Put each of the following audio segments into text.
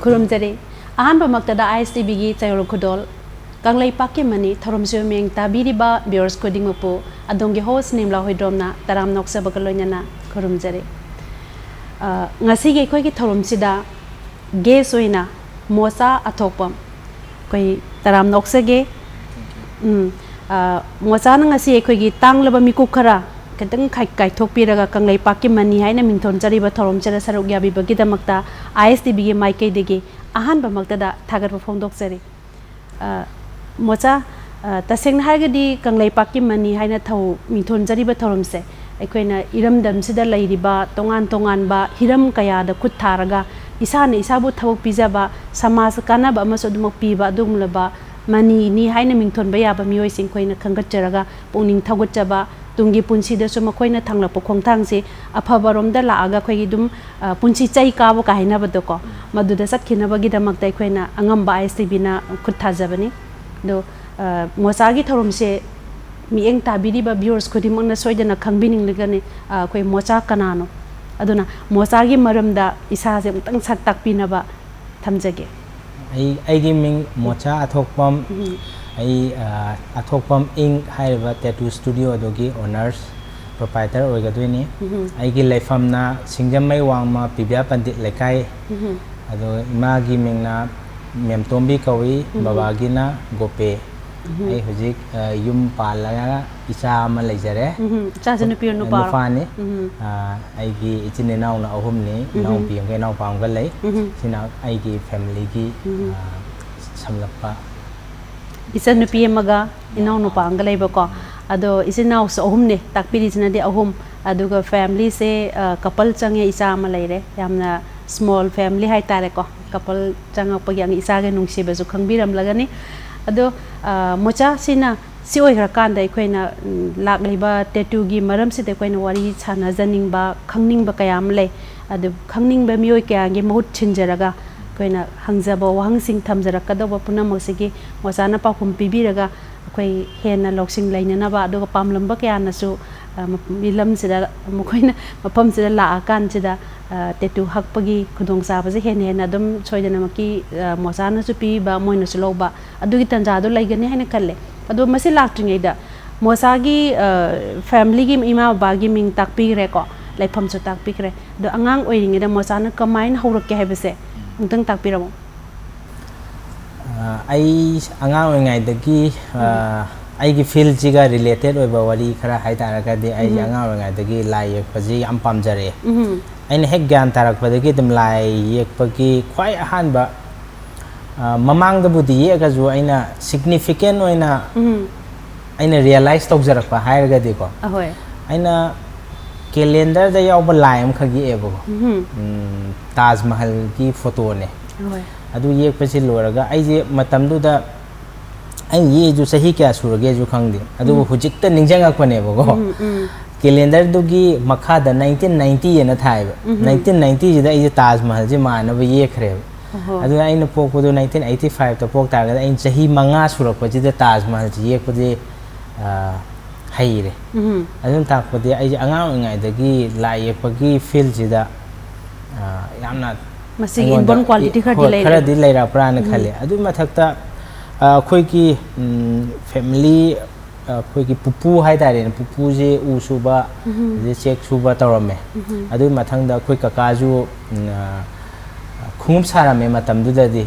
Kurumjari ahanba maktada ISTB gi chayro khudol Kangleipakki mani thoromsu meng tabiriba viewers koding mapu adongi host name la hoidromna taram noksa bakaloinana kurumjari ngasi ge khoi gi thoromsida ge soina Mocha Athokpam koi taram noksa ge Mocha na ngasi khoi gi tanglaba miku khara kadang kai thokpiraga Kangleipakki mani haina mingthon jariba thoromchara saruk yabi bagidamakta ISTB gi maikei degi ahanba maktada thagar phongdok jari Mocha taseng hargadi Kangleipakki mani haina thau mingthon jariba thoromse aikoina iramdam sida lairiba tongan ba hiram kaya da khut tharaga isana isabu thawuk pijaba samaj kanaba amaso dumak piba dumlaba mani ni haina mingthon ba yaba mioi sing khoina khangatjaraga pungning thawgatjaba tungi punsi da suma khoina thangla pokhong thangse aphabarom da laaga khoi dum punsi chai ka bo kaina badoko maduda sakhina bagi damak dai khoina angamba ISTB na khut thajabani do Mocha gi thoromse mieng tabiri ba viewers khudimang na soidana khangbining legane khoi Mocha kanano aduna Mocha gi maramda isa je mtang sak takpina ba thamjage ai gi ming Mocha Athokpam ai Athokpam ing haiba tattoo studio dogi owners proprietor oigaduni ai gi leifamna singjamai wangma pibya pandit lekai ado ima gi mingna memtombi kawi babagina gope ai hujik yum palaga isa ma leijare cha janu pion no pa fani ai gi ichine naw na ahum ni naw piang ke naw pam ga lei sina ai gi family gi samlappa isa nupi maga inaw no pa angalai ba ko ado isinaw so ahum ne takpiri jina de ahum aduga family se couple change isa ma leire yamna small family hai tare ko couple changa pagyang isa ge nungsi ba su khangbiram lagani ado Mocha sina si oira kan dai khoina lagliba tattoo gi maram se de khoina wari chana janing ba khangning ba kayam le ado khangning ba mioi kya ge mahut chinjaraga khoina hangjaba wahangsing thamjaraka do punam sigi Mocha na pakhum pibiraga khoi hena loksing lainana ba do pamlamba kya na su milam sida mukhoina mapam sida la akan sida tattoo hakpagi khudong sa ba je hena dum choidana maki Mocha na su pi ba moina su loba adugi tanja do laigani hena khalle adu masi laktringai da Mocha gi family gi ima ba gi ming takpi re ko laifam su takpi re do angang oiringe da Mocha na kamain haurak ke habese ungtang takpiramo ai angang oingai dagi ai gi field jiga related oiba wari khara hai taraga de ai angang oingai dagi lai yekpaji yam pamjare aina hek gyan tarak padagi dum lai yekpagi khwai ahan ba mamang da budi yega ju aina significant oina aina realize tokjarak pa hairaga de ko ahoi aina calendar da yawba lai am khagi ebo Taj Mahal ki photo ne adu yek pasi loraga ai je matam du da ai ye ju sahi kya surage ju khangdi adu hujik ta ningjang ak pane bo calendar du gi makha da 1990 yena thai 1990 ji da ai Taj Mahal ji mana ba ye khre adu ai na pok du 1985 ta pok ta ga ai sahi manga surak pa ji da Taj Mahal ji yek pa je hai re adu tak pa de ai angang ngai da gi lai yek pa gi feel ji da yamna masig inborn quality khara di leira prana khale adu mathakta khoi ki family khoi ki pupu hai tare pupu je u suba je check suba tawrame adu mathang da khoi kaka ju khungum sara me matam du da di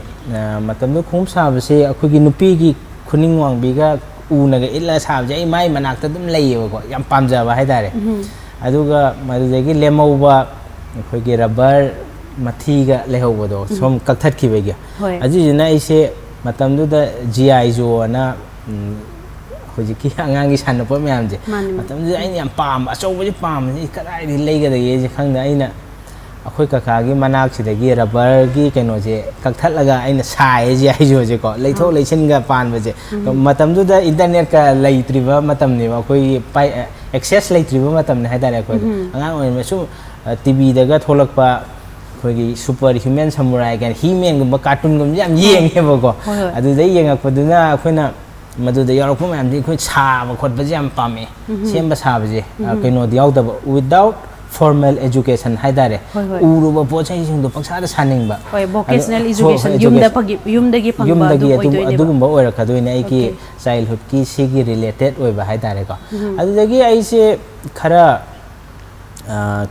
matam du khungum sa ba se khoi ki nupi gi khuning wang bi ga u na ga illa sa je ai mai manak ta dum lei ba ko yam pamja ba hai tare adu ga madu je gi lemau ba khoi ki rubber mathiga lehobodo som kaktat ki bege aji jina ise matam du da GI jo na hojiki angangi sanna po myam je matam du ai yam pam aso bo pam ni kadai ri leiga de ye khangda aina akhoi kaka gi manak si de gi rubber gi keno je kaktat laga aina sai GI jo je ko leitho leisin ga pan ba je matam du da internet ka leitriba matam ni ba khoi pai access leitriba matam ni haidare ko angang oi mesu TV daga tholak pa khoi super human samurai kan he man gum cartoon gum yam yeng he bo ko adu dai yeng ak paduna khoina ꯃꯗꯨꯗ ꯌꯥꯎꯔꯛꯄ ꯃꯌꯥꯝꯗꯤ ꯑꯩꯈꯣꯏ ꯁꯥꯕ ꯈꯣꯠꯄꯁꯦ ꯌꯥꯝ ꯄꯥꯝꯃꯦ ꯁꯦꯝꯕ ꯁꯥꯕꯁꯦ ꯀꯩꯅꯣꯗꯤ ꯌꯥꯎꯗꯕ ꯋꯤꯗꯥꯎꯠ ꯐꯣꯔꯃꯦꯜ एजुकेशन हाइदारे उरुबा पोचैसिंदो पक्सादा सानिंगबा वोकेशनल एजुकेशन युमदगी फंगबा अदुगुंबा ओइरखदोइने आइकी चाइल्डहुड की सिगी रिलेटेड ओइबा हाइदारे को अदुदगी आइसे खरा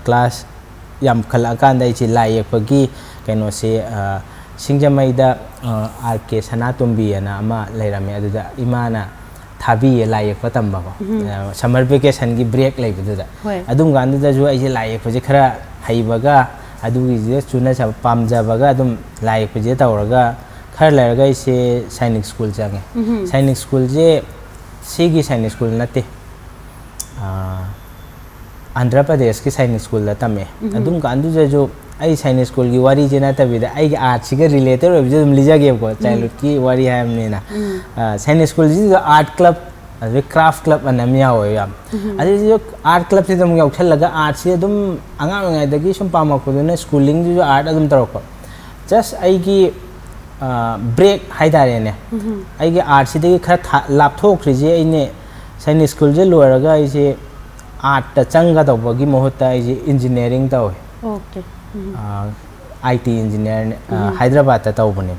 क्लास याम खला कांदा आइसे लायेपगी कैनोसे सिंगजमैदा आरके सनातुंबी अना अमा लैरामे अदुदा इमाना थाबी लायक तम्बा समर वेकेशन की ब्रेक लेबदुदा अदुम गांदुदाजु आइसे लायकपजे खरा हैबगा अदुगिजे चुना सब पामजाबगा अदुम लायकपजे तवरगा खर लरगा इसे सैनिक स्कूल जागे सैनिक स्कूल जे सिगी सैनिक स्कूल नते आंध्र प्रदेश की सैनिक स्कूल दा तमे अदुम गांदुदाजु आई सैनिक स्कूल की वारी जे नतबिदा आई आर्ट सिगे रिलेटेड ओबजे दुम लिजागे को चाइल्डहुड की वारी हामनेना सैनिक स्कूल जी आर्ट क्लब अदे क्राफ्ट क्लब अनमिया होया अदे जो आर्ट क्लब से दुम यौछलगा आर्ट से दुम अंगांग ngaiदगी सुम पामकदुने स्कूलिंग जो आर्ट अदुम तरको जस्ट आई की ब्रेक हाइदारेने आई की आर्ट से दगी खरा लापथोखरिजे आइने सैनिक स्कूल जे लोरगा आइसे आर्ट ता चंगा तबगी मोहता आइसे इंजीनियरिंग तवे ओके IT इंजीनियर हैदराबाद तौबने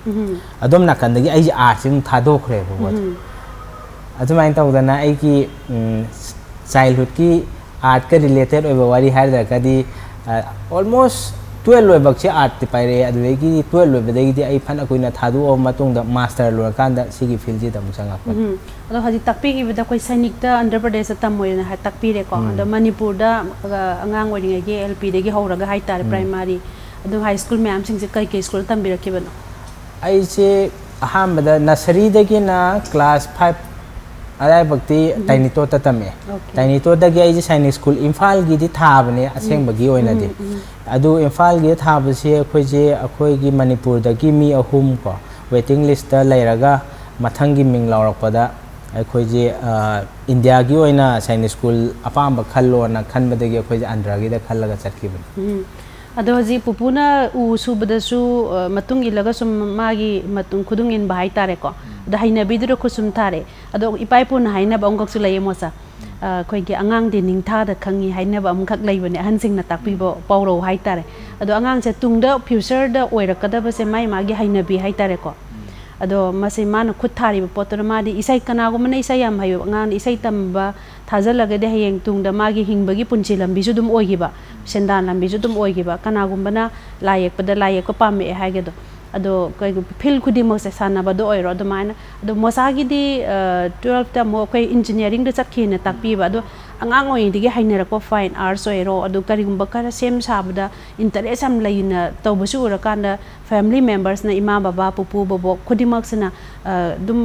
अदम नाकंदगी आई आर्ट से थादोखरे अदुमाइन तौदना आई की चाइल्डहुड की आर्ट का रिलेटेड ओइबा वारी हाइदरकदी ऑलमोस्ट 12 लोइबक से आर्ट ते पाइरे अदुगी 12 लोइबदगी आई फन अकुइना थादु ओ मतुंगदा मास्टर लोरकांदा सिगी फील्ड जी तम चंगा अदो हजि तकपी गिबदा कोइ सैनिक ता आंध्र प्रदेश तमोयना हा तकपीरे को अदो मणिपुर दा अंगांग ओइरिंगे गे LP देगी हौरगा हाइतार प्राइमरी अदो हाई स्कूल मैम सिंग से कई स्कूल तंबिरकिबनो आइसे अहमदा नर्सरी देगी ना क्लास 5 अराय भक्ति टाइनितो ततमे टाइनितो दगी आइसे सैनिक स्कूल इम्फाल गी दि थाबने असेंबगी ओइनादि अदु इम्फाल गी थाबसे अखोइजे अखोइगी मणिपुर दगी मी अहुम को वेटिंग लिस्ट ता लैरगा मथंगी मिंग लावरकपदा अखोइजे इंडिया की ओइना सैनिक स्कूल अपाम खल्लोना खनबदगी अखोइजे आंध्र गी दा खल्लगा चटकिबन अदो हजी पुपुना उ सुबदसु मतुंग इलगा सुम मागी मतुंग खुदुंग इन बाहाय तारे को दा हाइनबिदुर खुसुम थारे अदो इपाइपुन हाइना बंगकसु लय मोसा खोइगे अंगांग दि निंथा दा खंगी हाइना बम खक लैबने अहनसिंग ना ताकपिबो पाउरो हाय तारे अदो अंगांग से तुंगदा फ्यूचर दा ओइरकदब से माई मागी हाइनबि हाय तारे को अदो मसे मान खुद थारी पोतोर मादी इसाई कनागो मन इसाई याम हायो अंगांग इसाई तंबा थाजलगदे हयेंग तुंगदा मागी हिंगबगी पुंची लंबिजु दुम ओइगिबा सेंदान लंबिजु दुम ओइगिबा कनागुंबना लायकपदा लायक पामे हायगेदो अदो कई फिल खुदी मसे सानाबदो ओइरो अदो मायना अदो मोसागिदी 12 ता मो कोई इंजीनियरिंग द चखिने ताकपीबा अदो अंगांग ओइदिगे हाइनरको फाइन आर्ट्स ओइरो अदो करिगुंबा खरा सेम साबदा इंटरेस्ट हम लैना तौबसु उरकांदा फैमिली मेंबर्स ना इमा बाबा पुपु बबो खुदी मक्सना दुम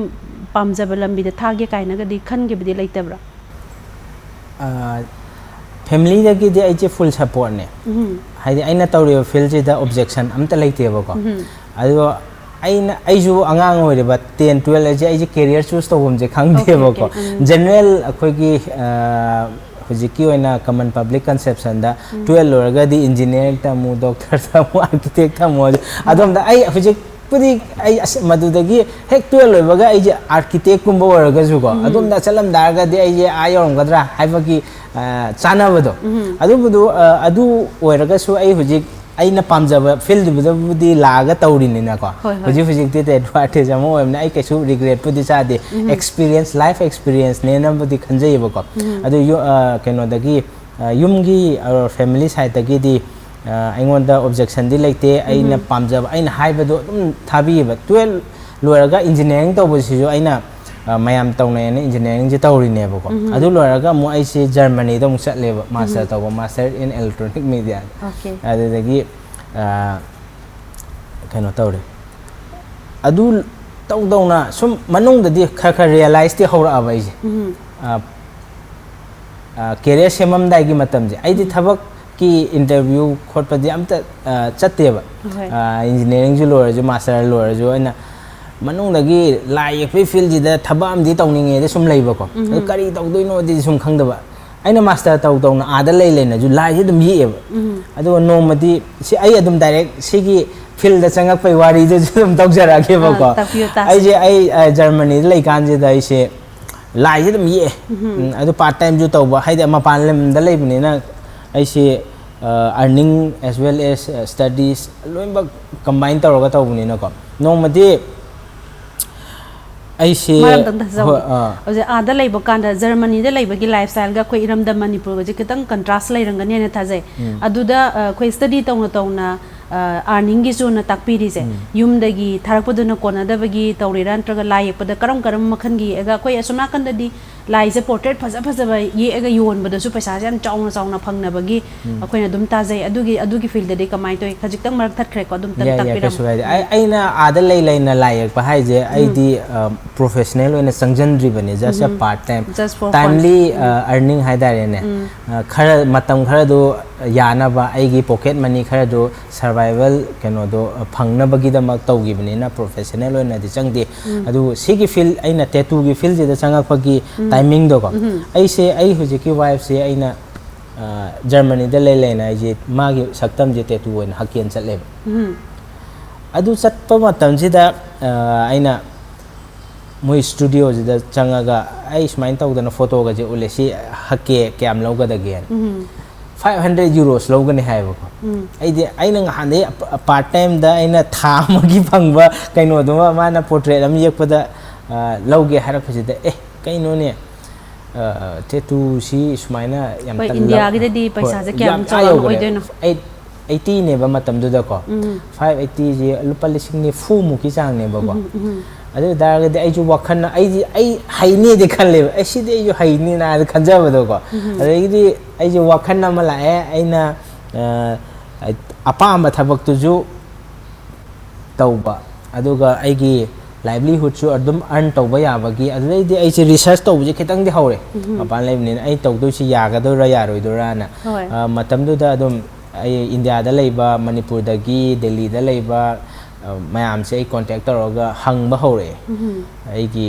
पामजब लंबिदा थागे काइनगदी खनगेबदी लैतब्रा फैमिली दगी दे आइचे फुल सपोर्ट ने हाइदे आइना तौरियो फील्ड जे दा ऑब्जेक्शन अमता लैतेबको अदो आइना आइजु अंगांग होइरेबा 10 12 जे आइजे करियर चूज तौबम जे खंगदेबको जनरल अखोइगी हुजिकी ओइना कॉमन पब्लिक कंसेप्शन दा 12 लोरगा दि इंजीनियर तमु डॉक्टर तमु आर्किटेक्ट तमु अदोम दा आई हुजिक पुदी आई मदुदगी हेक 12 लोइबगा आइजे आर्किटेक्ट कुंबो ओरगजु को अदोम दा चलम दारगा दि आइजे आयोरमगद्रा हाइबगी चानाबदो अदुबुदु अदु ओइरगसु आई हुजिक आइना पामजब फील्ड बुदी लागा तौरिनिना को हुजिक हुजिक ते एडवांटेज अमो ओमना आई कैसु रिग्रेट पुदी चादे एक्सपीरियंस लाइफ एक्सपीरियंस ने नंबदी खंजयबको अदु कैनोदगी युमगी और फैमिली साइड दगी दि आइगोंदा ऑब्जेक्शन दि लेते आइना पामजब आइना हाइबदो दुम थाबीबा 12 लोरगा इंजीनियरिंग तौबसिजु आइना मैम तौनायने इंजीनियरिंग जे तौरिनेबको अदु लोरगा मु आइसे जर्मनी दम चटलेबा मास्टर तौबा master in electronic media okay अदुदगी कनो तौरे अदु तौदौना सुम मनुंगददी खर रियलाइज दि हौरा आबाइजे करियर सेममदाइगी मतमजे आइदि थबक की इंटरव्यू खोटपदि अमता चतेबा इंजीनियरिंग जो लोरजु मास्टर लोरजु आइना मनुंगदगी लायक फील्ड जिदा थबामदी तौनिंगे सुम लेबको करी तौदोइनो दि सुम खंगदबा आइना मास्टर तौदौना आदा लेना जु लाइ दम येब अदो नोमदी सि आई अदम direct सिगी field da changak pai wari de jum tok jara ke ba ko ai je ai Germany lai kan je dai se lai je dum ye adu part time ju to ba hai da ma pan lem da lai bni na ai se earning as well as studies loi ba combine to ga to bni na ko no ma di ai se maram tang da zo aje ada lai ba kan da Germany da lai ba gi lifestyle ga khoi iram da Manipur ga je kitang contrast lai rang ga ne tha jai adu da khoi study to na earning gi zona takpiri je yum da gi tharak pu na kona da ba gi tawri ran tra ga lai pa da karam makhan gi ega khoi asuna kan da di lai je portrait phaja ba ye ega yon ba da su paisa jam chauna phang na ba gi khoi na dum ta jai adu gi field da kamai toy khajik tang marak that khre ko dum tan takpiram ai na ada lai na lai pa hai je ai di professional oina sangjan ri bane just a part time timely earning hai da re ne khara matam khara do yana ba ai gi pocket money khara do survival kano do phangna bagi da mak tawgi bane na professional oina di changdi adu sigi field aina tattoo gi field da changak pagi timing do ko ai se ai huje ki wife se aina Germany da lai na je magi saktam je tattoo oina hakian chatle adu chatpa matam ji da aina moi studio ji da changaga ai smain tawda na photo ga je ule si hakke kyam loga da gen 500 euros logani hai ba ai de ai nang hande part time da aina tha ma gi phangba kaino do ma na portrait am yek pada loge harak phasi da kaino ne tattoo si smaina yam tan India gi di paisa je kyam chawa oi de no 80 ne ba matam du da ko 580 je lupa lising ni fu mu ki chang ne ba ko adu da ga de ai ju wakhan ai hai ni de khan le ai si de ju hai ni na khan ja ba do ko adu gi ai ju wakhan na ma la ai na apa ma thabak tu ju tau ba adu ga ai gi livelihood chu adum earn tau ba ya ba gi adu de ai si research tau ji khitang di haure ma pan le ni ai tau du si ya ga do ra ya roi do ra na matam du da adum ai India da leiba Manipur da gi Delhi da leiba mayam se contact toroga hang ba hore ai gi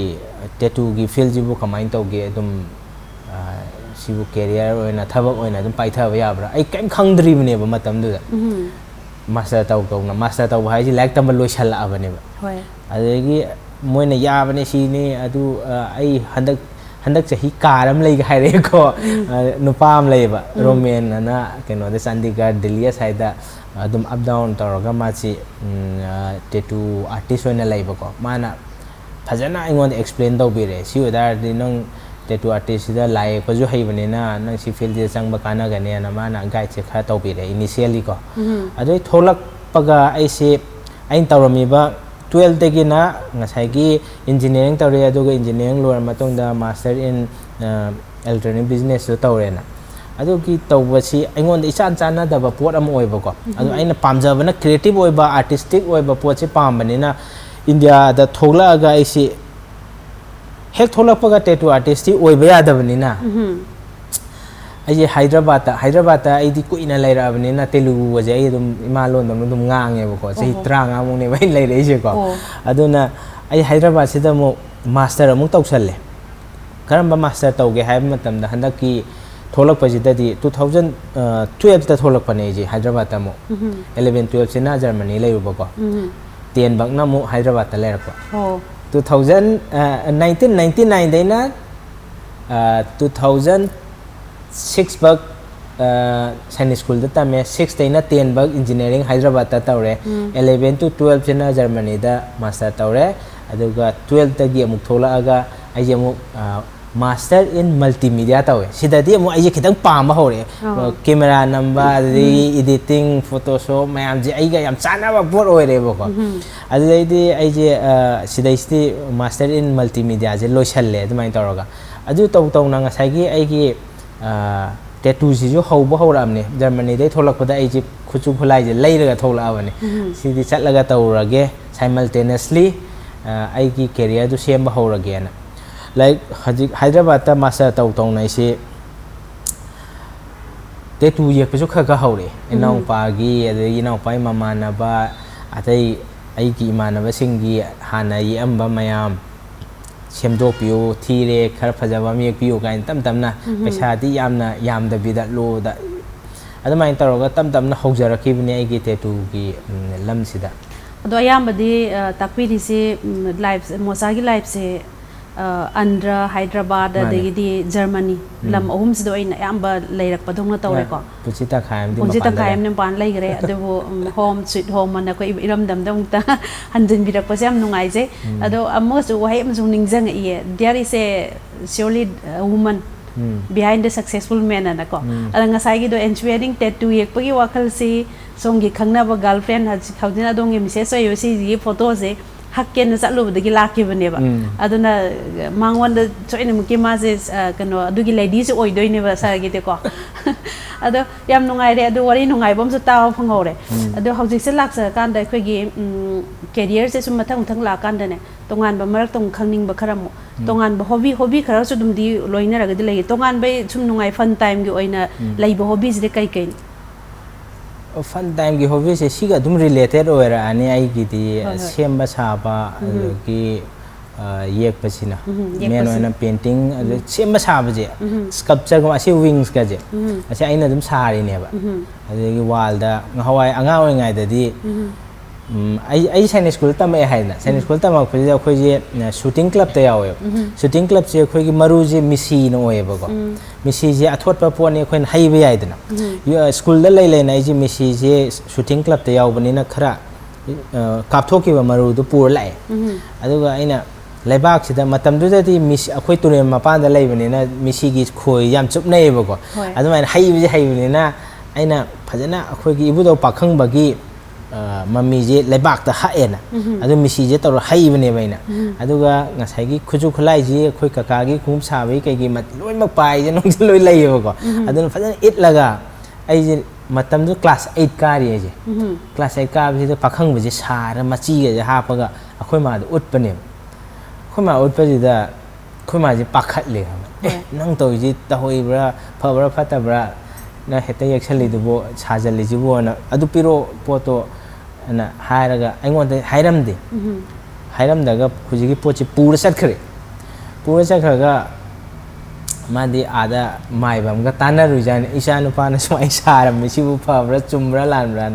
tattoo gi field ji bu kamai to ge dum sibu career oina thabak oina dum pai tha ba ya bra ai kaim khangdri bne ba matam du master taw ko na master taw hai ji lek tam loi shala abane ba hoi adegi moina ya bane si ni adu ai handak chahi karam lei ga haire ko nupam lei ba romen na keno de Chandigarh Delhi side da adum up down toroga ma chi tattoo artist oina lei ba ko mana phajana ingon explain do bi re si odar di nong tattoo artist da lai ko ju hai bane na nang si field de chang ba kana ga ne na mana guide che kha to bi re initially ko adoi tholak paga ai se ain tawrami ba 12 degi na ngasai gi engineering tawre aduga engineering lor matong da master in electronic business so tawre na adu ki tawbasi aingon da ichan chana da ba pot am oi ba ko adu aina pamjaba na creative oi ba artistic oi ba pot che pambani na India da thola ga ai si hek thola paga tattoo artist oi ba ya da bani na ai Hyderabad ai di ko ina lai ra bani na Telugu wa je ai dum imalon dum ngange ba ko sei tranga mo ne bai lai re je ko aduna ai Hyderabad se da mo master amuk tawsalle karamba master tawge hai matam da handak ki tholak pa jida di 2012 ta tholak pa ne ji Hyderabad ta mo 11 12 se na Germany lai ba ko 10 bak na mo Hyderabad ta lai ra ko 1999 dai na 2006 bak Chinese school da ta me 6 dai na 10 bak engineering Hyderabad ta tawre 11 to 12 se na Germany da master tawre aduga 12 ta gi amuk thola aga ai je amuk master in multimedia tawe sida di amuk ai je khitang pam ba hore camera number di editing photoshop mayam je ai ga yam chana ba bor oi re ba ko adu di ai je sida isti master in multimedia je loisalle adumai tawraga adu taw na ngasai gi ai gi tattoo si jo hau ba hauramne Germany dai tholak pada ai ji khuchu khulai je lai raga thola abane sidi chatlaga tawrage simultaneously ai gi career du sem ba haurage na like Hyderabad ta master taw nai se tattoo ye pesu kha haure inau pa gi ade inau pai mama na ba atai ai gi imana ba singi hana yi amba mayam semdok piu thire khar phajaba mi piu kain tam na paisa di yamna yam da bida lo da ꯑꯗꯨꯃꯥꯏꯅ ꯇꯧꯔꯒ ꯇꯝꯅ ꯍꯧꯖꯔꯛꯈꯤꯕꯅꯤ ꯑꯩꯒꯤ ꯇꯦꯇꯨꯒꯤ ꯂꯝꯁꯤꯗ ꯑꯗꯣ ꯑꯌꯥꯝꯕꯗꯤ ꯇꯥꯛꯄꯤꯔꯤꯁꯤ life ꯃꯣꯆꯥꯒꯤ ꯂꯥꯏꯐꯁꯦ Andhra Hyderabad ꯑꯗꯒꯤꯗꯤ Germany ꯂꯝ ꯑꯍꯨꯝꯁꯤꯗ ꯑꯣꯏꯅ ꯑꯌꯥꯝꯕ ꯂꯩꯔꯛꯄꯗꯧꯅ ꯇꯧꯔꯦꯀꯣ ꯄꯨꯟꯁꯤ ꯇꯪꯈꯥꯏ ꯑꯃꯗꯤ ꯃꯄꯥꯟ ꯂꯩꯈ꯭ꯔꯦ ꯑꯗꯨꯕꯨ ꯍꯣꯝ ꯁ꯭ꯋꯤꯠ ꯍꯣꯝ ꯑꯅ ꯑꯩꯈꯣꯏ ꯏꯔꯝꯗꯝꯗ ꯑꯃꯨꯛꯇ ꯍꯟꯖꯤꯟꯕꯤꯔꯛꯄꯁꯦ ꯌꯥꯝ ꯅꯨꯡꯉꯥꯏꯖꯩ ꯑꯗꯣ ꯑꯃꯁꯨ ꯋꯥꯍꯩ ꯑꯃꯁꯨ ꯅꯤꯡꯁꯤꯡꯉꯛꯏꯌꯦ there is a surely woman behind the successful man anako ada ngasai gi do engineering tattoo yekpagi wakalsi somgi khangnaba girlfriend hawdina adongi message oyo si gi photo se hakken na chalubadagi lakibane ba aduna mangwanda choina muki ma je kano adugi ladies oidoine ba sar gi de ko ado yam nungai re adu wari nungai bom su taw phangore ado hawjik se laksa kan da khoi gi career se sum mathang thang la kan da ne tongan ba marak tong khangning ba kharamu tongan ba hobby khara su dum di loina ra ga lei tongan ba sum nungai fun time gi oina lei ba hobbies de kai kai fun time gi hobby se siga dum related oira ani ai gi di semba saba gi yek pasina men oina painting semba saba je sculpture ko asi wings ka je asi aina dum sari ne ba adegi wall da ngawai anga oi ngai da di ai science school tam ai haina science school tam khoi ja khoi je shooting club ta yawe shooting club je khoi gi maru je misi no oe ba ko misi je athot pa po ne khoi hai ba yai dana school da lai lai nai je misi je shooting club ta yaw bani na khara kap thoki ba maru du pur lai aduga aina laibak sida matam du da di misi akhoi turen mapan da lai bani na misi gi khoi yam chup nei ba ko adumai hai bani na aina phajana akhoi gi ibu do pakhang ba gi mami je lebak ta haena adu misi je tor haibane baina aduga ngasai gi khuju khulai je khoi kaka gi khum sabai kai gi mat loi mak pai je nong loi laiyo ko adun fajana it laga ai je matam du class 8 ka ri je class 8 ka bi de pakhang bi je sara machi ge ha pa ga akhoi ma du ut pane khoi ma ut pa ji da khoi ma je pakhat le nang to ji ta hoi bra pha bra phata bra na heta yaksali du bo chajali ji bo na adu piro poto na hairaga aingonda hairamdaga khujigi pochi pura satkhraga madi ada maibam ga tana rujan isa nu pa na smai saram mi sibu phabra chumra lanbra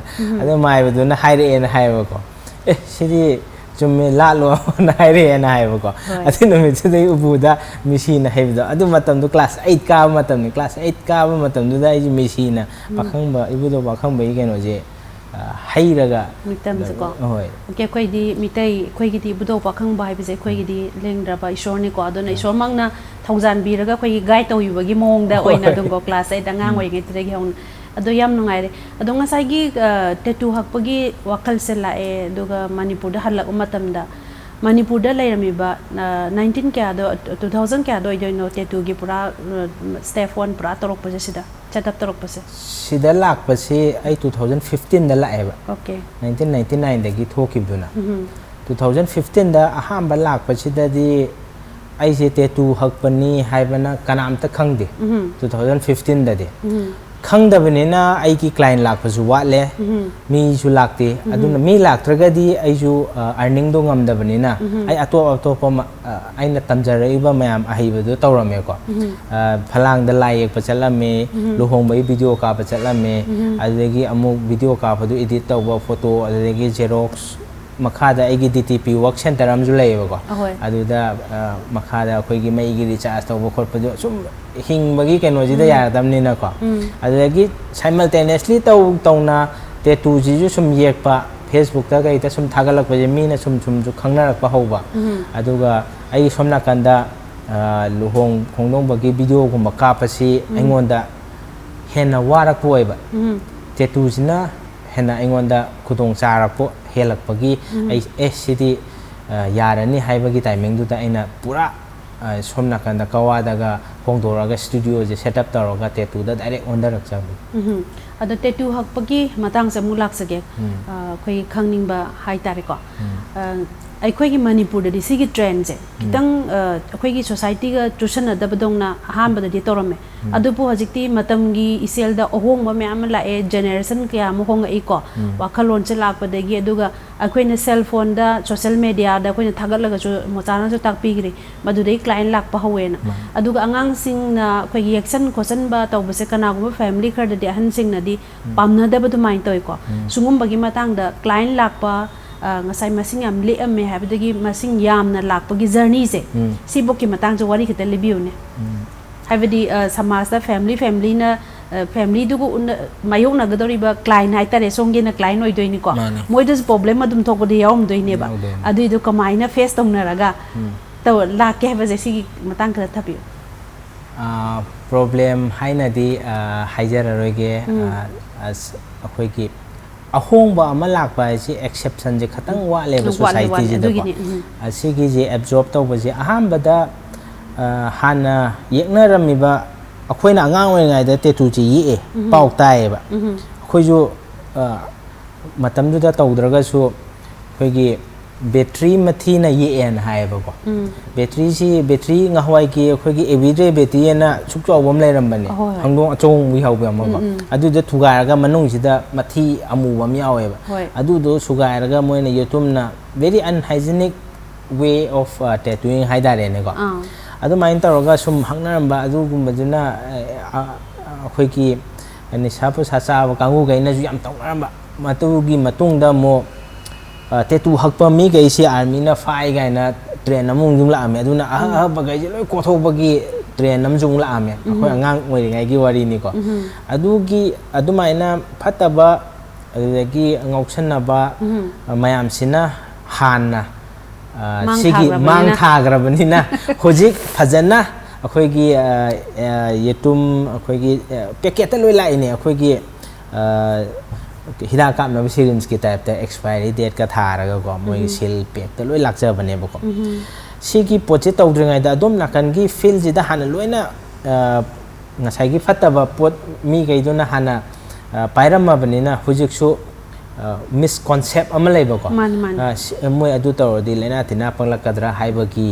adu maibu na haire na haiba ko sidi chumme la lo na haire na haiba ko adu no mi chudai ubuda misi na haibda adu matam du class 8 ka matam ni class 8 ka matam du da ji misi na pakhangba ibudo pakhangba i keno je hairaga mitam se ko okay khoi di mitai khoi gi di budo pakhang bai bi je khoi gi di lengra ba ishor ni ko adona ishor mangna thongjan bi raga khoi gi guide to yubagi mong da oina dung ko class 8 angang oi gi tre gi hon ado yam nungai re ado ngasai gi tattoo hakpagi wakal se la e duga manipur da halak umatam da manipur da lairami ba 19 kya do 2000 kya do join no tattoo gi pura step 1 pura torok pa sida setup torok pa sida lak pa se ai 2015 da la e ba okay 1999 da gi thokib duna 2015 da aham ba lak pa sida di ai se tattoo hakpani haibana kanam ta khangde 2015 da de khangdabnena ai ki client lakpasu watle mi ju lakte aduna mi laktragadi ai ju earning do ngamdabnena ai atop aina tamjaraiba mayam ahiba do tawrame ko phalang da lai ek pachalame lohong bai video ka pachalame adegi amu video ka phadu edit tawba photo adegi xerox makhada aigi DTP work center amju laiba ko aduda makhada khoi gi mai gi recharge tawba khotpa do sum hingbagi kenoji da yaradamni na ko adagi simultaneously tawna tattoo ji ju sum yekpa Facebook ta gai ta sum thagalak pa je mi na sum ju khangnarak pa hoba aduga ai somna kanda luhong khongdong bagi video ko makapa si aingonda hena warak poiba tattoo jina hena aingonda khudong charak po helak pagi ai city yarani haibagi timing du ta aina pura somna kanda kawadaga hongdoraga studio je setup taroga tattoo da direct under rakcha ado tattoo hakpagi matang se mulak sage khoi khangning ba hai tare ko ai gi manipur da sigi trend je kitang gi society ga tuition da badongna ham ba di torome adu pu hajikti matam gi isel da ohong ba me am la e generation kya mo hong ai ko wakhalon che lak pa degi aduga na cell phone da social media da na thagal laga chu mochana chu tak pigri madu dei client lak pa hawena aduga angang sing na gi action question ba taw ba se kana go family khar da han sing na di pamna da ba du mai toy ko sungum bagi matang da client lakpa ngasai masing am le am me habdagi masing yam na lakpa gi journey se si bok ki matang jo wari khita libiu ne habdi samaj da family na family du ko mayong na gadori ba client hai tare songge na client oi doi ni ko moi dus problem adum thok bodi yawm doi ne ba adu du kamai na face tong na raga to la ke ba je si matang kra thapi problem hai na di haijar roge as akhoi ki ahong ba ama lak ba si exception je khatang wa le ba society je da ba asi gi je absorb to ba je aham ba da hana yekna rami ba akhoi na angang oi ngai da tattoo ji yi pau tai ba akhoi ju matam du da tawdraga su akhoi gi battery mathi na yi en hai ba ko battery nga hwai ki akhoi gi everyday battery na suk chaw bam lai ram ba ne hangdong achong wi hau ba ma ko adu da thugai raga manung si da mathi amu bam yaw ba adu do sugai raga moi na youtube na very unhygienic way of tattooing hai da re ne ko adu main taraga sum hangnaram ba adu gum bajuna akhoi ki ani sapu sa ba kangu gai na ju yam tawnaram ba matu gi matung da mo tattoo hakpa mi gai si army na fai gai na train amung jung la ame aduna ba gai je loi ko thok ba gi train nam jung la ame akhoi angang oi gai gi wari ni ko adu gi adu mai na phata ba adu gi ngauchan na ba mayam sina han na sigi mang thagra banina hojik phajana akhoi gi yetum akhoi gi packet loi lai ne akhoi gi hida kap na syringe ki type ta expiry date ka tharaga ko moi seal pack ta loi lakja bane ba ko sigi poche tawdringai da dom nakan gi feel ji da hana loina ngasai gi fatta ba pot mi gai do na hana pairama banina hojik su misconcept ama leba ko moi adu tor di lena tina pangla kadra haiba ki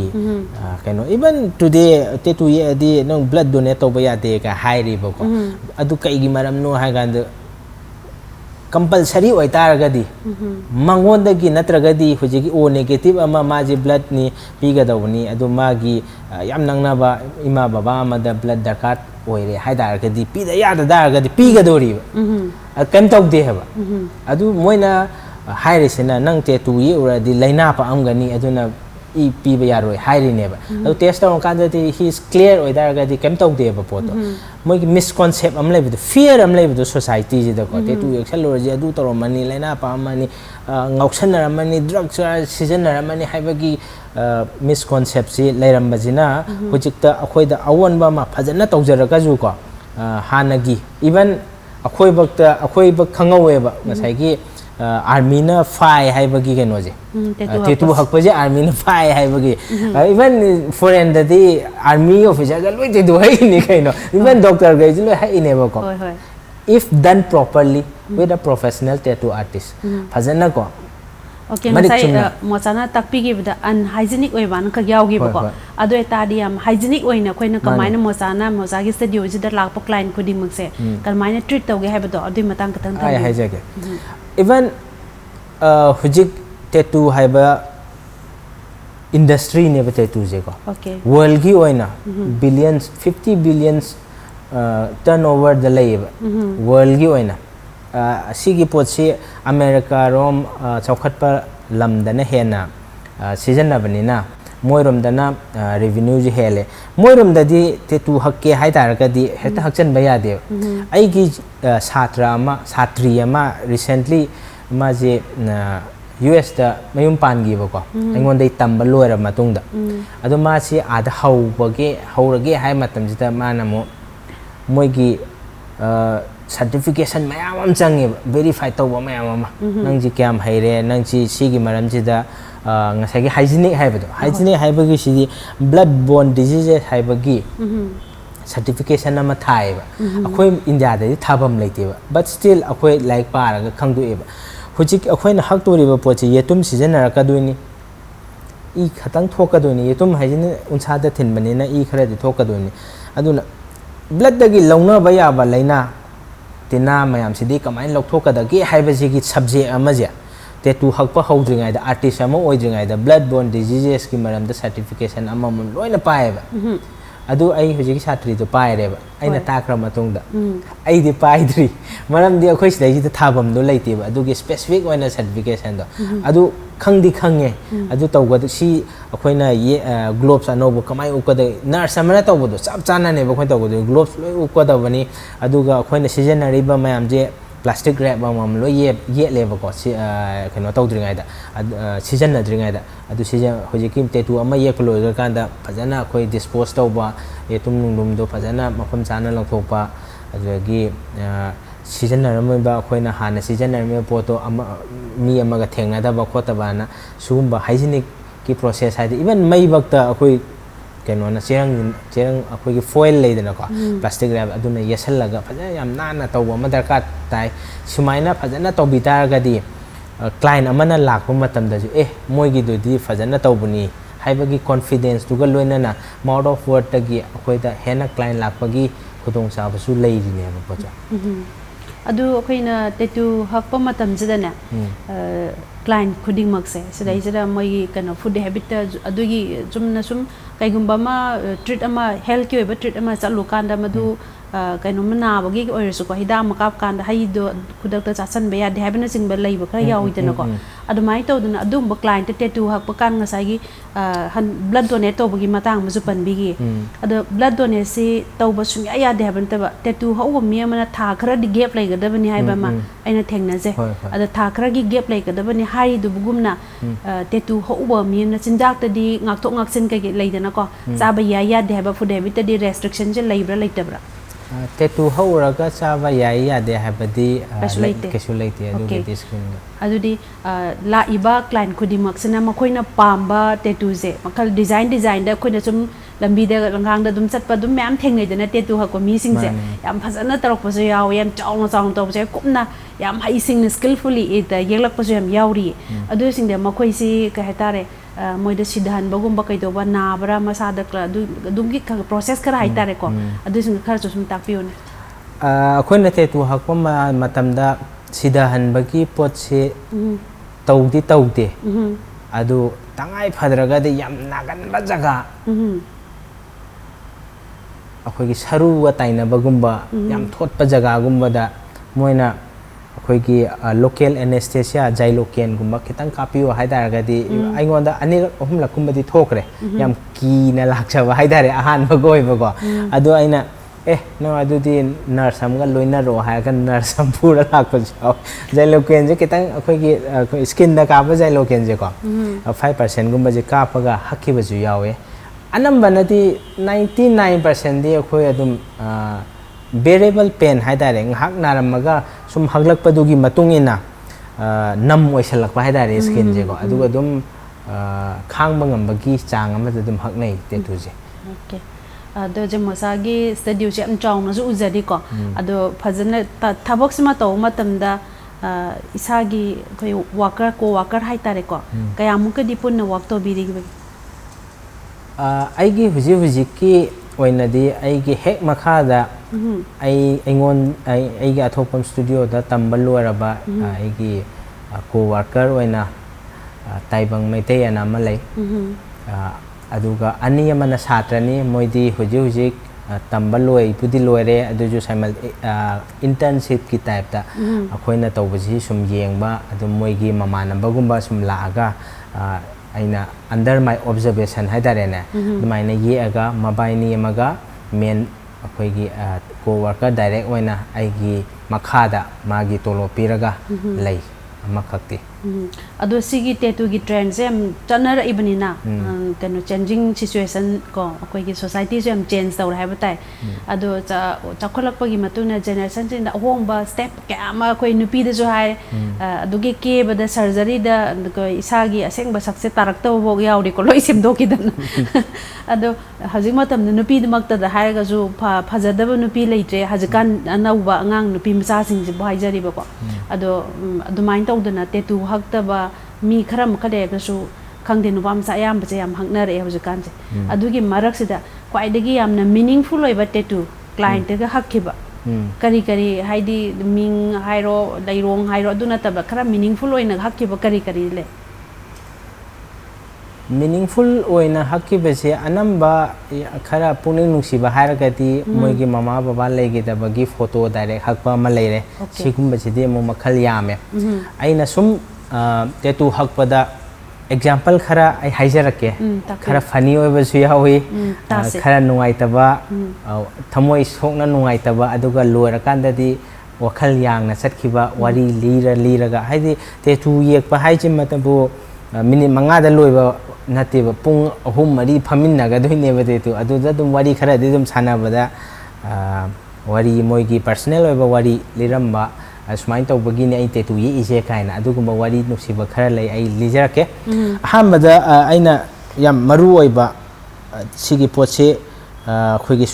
kaino even today tattoo ye di nong blood donate to ba ya de ka hairi ba ko adu kai gi maram no ha gand compulsory oi taraga di mangon da gi natraga di huji gi o negative ama ma ji blood ni piga dawni adu ma gi yam nangna ba ima baba ma da blood dakat oi re haidar ga di pi da ya da dar ga di piga dori kan tok de ba adu moina haire sina nang tattoo ye ura di laina pa am gani aduna i pi ba ya roi haire ne ba adu test on kan da he is clear oi dar ga di kan tok de ba poto moi ki misconcept am lebi fear am lebi society ji da ko tattoo excel ro ji adu toro mani laina pa mani ngausan na mani drugs season na mani haiba gi misconcept si lairam bajina hojikta akhoi da awon ba ma phajana tawjara ju ko hanagi even akhoi bakta akhoi bak khangawe ba ngasai gi army na fai haiba gi keno je tattoo hakpa je army na fai haiba gi even foreign da di army officer ga loi tattoo hai ni kaino even doctor ga ji loi hai ne ba ko if done properly with a professional tattoo artist phajana ko okay masai mochana takpi gi bida unhygienic oi ban ka yaw gi ba ado eta di am hygienic oi na khoina kamaina mocha gi studio ji da lak pa client ko di mangse kalmaina treat tawge ha ba do adu matang ka tang ai haijage even hujik tattoo haiba industry ne ba tattoo je ko okay world gi oina billions 50 billions turnover the lay world gi oina sigi potsi America rom chawkhatpa lamdana hena season na banina moirom dana revenue ji hele moirom dadi tattoo hakke haidar ka di heta hakchan baya de ai gi satra ma satri ama recently ma je US da mayum pan gi ba ko engon dei tamba loira matung da adu ma si ada hau bage haurage hai matam jita mana mo moi gi certification mayam am changi verify tawba mayam ama nang ji kyam haire nang ji sigi maram ji da ngasai gi hygienic haibado hygienic haibagi si blood borne diseases haibagi certification ama thaiba akhoi India da thabam leite ba but still akhoi like paraga khangdu eba hujik akhoi na hak tori ba pochi yetum season ra ka duini i khatang thoka duini yetum hygiene unsa da thin bani na i khara di thoka duini aduna blood dagi launa ba ya ba laina tina mayam sidi kamain lok thoka da gi haiba ji gi subject ama ja tattoo hakpa hodringai da artist ama oidringai da blood borne diseases ki maram da certification ama mun loina paeba adu ai hojiki satri to pai reba aina takra matungda ai di pai dri maram di akhoi sidai ji thabam do leite ba adu gi specific oina certification do adu khangdi khange adu tawgad si akhoina ye gloves anobo kamai ukada nurse amana tawbodo chap chana ne ba khoi tawbodo gloves loi ukada bani aduga akhoina seasonary ba mayam je plastic wrap amam lo ye leba ko si keno tawdringai da season na dringai da adu season hojiki tattoo ama ye klo ga kanda phajana khoi dispose tawba e tum nungdum do phajana mafam chana langthokpa adagi season na ramai ba khoina hana season na me poto ama mi ama ga thengna da ba khota ba na sugumba hygienic ki process haidi even mai bakta akhoi keno na cherang akhoi ki foil leidana ko plastic wrap aduna yesallaga phajana yam nana tawba ma darka tai sumaina phajana tawbitar ga di client amana lakpa matam da ju moi gi do di phajana tawbuni haibagi confidence tu ga loina na mouth of word ta gi akhoi da hena client lakpa gi khudong sa ba su leiri ne ba pocha adu akhoi na tattoo hakpa matam jida na client khuding mak se sidai jida moi kana food habit adu gi jumna sum kaigumba ma treat ama health ki ba treat ama chalu kanda madu kaino mana bagi oirasu ko hida makap kanda haido kudak ta chasan be ya de habina sing ba lei ba khara yawi dana ko adumai to duna adum ba client tattoo hak pa kan ngasai gi blood donate to bagi matang musu pan bi gi adu blood donate si to ba sung ya de habin ta ba tattoo ho ba mi mana tha khara di gap lai ga da bani hai ba ma aina thengna je adu tha khara gi gap lai ga da bani hai du bugumna tattoo ho ba mi na chinjak ta di ngak thok ngak sin ka gi lai dana ko cha ba ya de ba food habit ta di restriction je lai bra lai ta bra tattoo hauraga chaba yai ya de habadi kesulate adu diskin adudi la iba client khudimak sina makoina pamba tattoo je makal design da khoina sum lambi da langang da dum chatpa dum myam thengai dana tattoo ha ko mi sing je yam phasana tarok pa so yaw yam chawng to je kumna yam hai sing skillfully it yelak pa so yam yawri adu sing de makoi si ka hetare moida sidhan bagum ba kai do ba na bra masa da dum gi process kara haitare ko adu sing khar so sum takpiu ne akhoi tattoo hakpa matam da sidahan bagi pot se tawde adu tangai phadraga de yam nagan ba jaga akhoi gi saru wa taina bagumba yam thot pa jaga gumba da moina akhoi gi local anesthesia jailoken gumba kitang kapiyo haidar ga di aingonda ani ohum la kumba di thokre yam ki na lakcha ba haidare ahan ba goi ba go adu aina no adu di nurse am ga loina ro ha ga nurse am pura lakpa jaw jailoken je kitang akhoi gi skin da ka ba jailoken je ko 5% gumba je ka pa ga hakki ba ju yawe anambana di 99% di akhoi adum bearable pain haidare ngak naramaga sum haglak padugi matungina nam oisalak pa haidare skin je ko aduga dum khang bangam bagi chang ama dum haknai tattoo je okay ado je mosagi studio je am chong na su uzadi ko ado phajana thabok sima to matamda isagi koi worker haitare ko kaya muka dipun na work to biri gi aigi huji ki oina di aigi hek makhada aigi Athokpam studio da tambal waraba aigi co-worker oina taibang maitei ana malai aduga ani amana satrani moidi huji tambal loi pudi loire aduju saimal internship ki type ta akhoina tawbaji sum yengba adu moigi mamanamba gumba sum laaga aina under my observation haidare ne dumaina ye aga mabaini amaga men akhoi co-worker direct oina aigi makhada magi tolo piraga lei amakhakti ado sigi tattoo gi trend se am chanara ibnina kanu changing situation ko akhoi gi society se am change tawra hai batai ado chakolak pagi matuna generation sin da hongba step ka ama akhoi nupi da jo hai ado gi ke bada surgery da ko isagi aseng ba sakse tarak taw bog yauri ko loi sem doki dan ado hajik matam nupi da makta da hai ga ju phajada ba nupi leitre hajikan anauba angang nupi macha sing ji bai jari ba ko ado adumain tawdana tattoo haktaba mi khara mukade ga su khangde nu bam sa yam ba yam hangna re hoje kan je adugi marak sida kwai degi yamna meaningful oiba tattoo client ga hakkiba kari haidi ming hairo lairong hairo aduna tabla khara meaningful oina hakkiba kari le meaningful oina hakki bese anamba khara puning nungsiba haragati moigi mama baba lege da bagi photo direct hakpa ma leire sigumba sidi mo makhal yame aina sum tattoo hakpada example khara ai haijarake khara funny oibasu yawi khara nungaitaba thamoi sokna nungaitaba aduga loira kandadi wakhal yangna satkiba wari liraga haidi tattoo yekpa haiji matabu minute manga da loiba nateba pung ahum mari phaminnaga doineba tattoo aduda dum wari khara di dum sanabada wari moigi personal oiba wari liramba asmain tawbagi ni ai tattoo ye ise kaina adugumba wari nusiba khara lei ai lijarake ahambada aina yam maru oiba sigi potse khoigi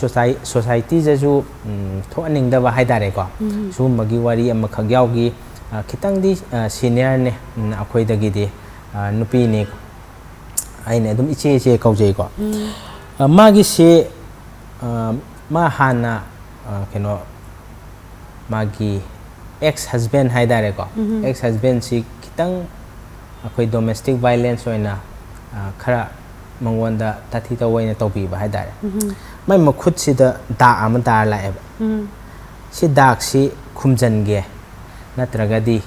society jaju thoaningdaba haidare ko sumagi wari amma khagyawgi khitangdi senior ne akhoidagi de nupi ne aina dum iche kaujei ko magi se ma hana keno magi ex husband haidare ko ex husband si kitang akoi domestic violence oina khara mangwanda tathi ta waina topi ba haidare mai makhut si da da am dar la eba si dak si khumjange natragadi